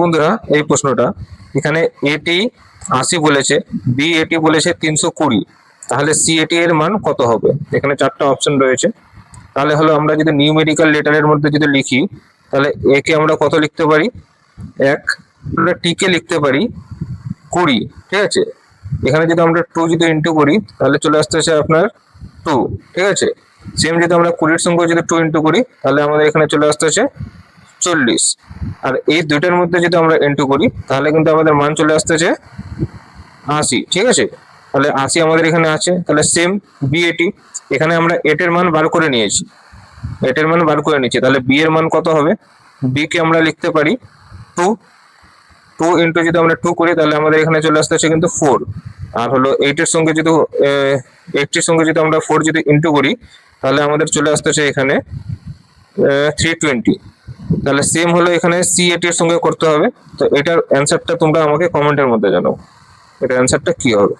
বন্ধুরা এই প্রশ্নটা, এখানে এটি 80 বলেছে, বি এটি বলেছে 320, তাহলে সি এটি এর মান কত হবে? এখানে চারটা অপশন রয়েছে। তাহলে হলো আমরা যদি নিউমেরিক্যাল লেটারের মধ্যে যদি লিখি, তাহলে এ কে আমরা কত লিখতে পারি? 1। আমরা টি কে লিখতে পারি 20, ঠিক আছে। এখানে যদি আমরা 2 যদি ইন্টু করি তাহলে চলে আসতেছে আপনার 2, ঠিক আছে। সেম যদি আমরা 20 সঙ্গে যদি 2 ইন্টু করি তাহলে আমাদের এখানে চলে আসতেছে 40। আর এই দুইটার মধ্যে যদি আমরা ইন্টু করি তাহলে কিন্তু আমাদের মান চলে আসতেছে 80, ঠিক আছে। তাহলে 80 আমাদের এখানে আছে। তাহলে সেম বি এটি, এখানে আমরা এটের মান বার করে নিয়েছি, এটের মান বার করে নিচ্ছি, তাহলে বি এর মান কত হবে? বি কে আমরা লিখতে পারি 2, 2 ইন্টু যদি আমরা 2 করি তাহলে আমাদের এখানে চলে আসতেছে কিন্তু 4। আর হলো 8 এর সঙ্গে যদি 80 এর সঙ্গে যদি আমরা 4 যদি ইন্টু করি তাহলে আমাদের চলে আসতেছে এখানে 320। তাহলে সেম হলো এখানে সি এটি এর সঙ্গে করতে হবে। তো এটার অ্যান্সারটা তোমরা আমাকে কমেন্টের মধ্যে জানাও, এটার অ্যান্সারটা কি হবে।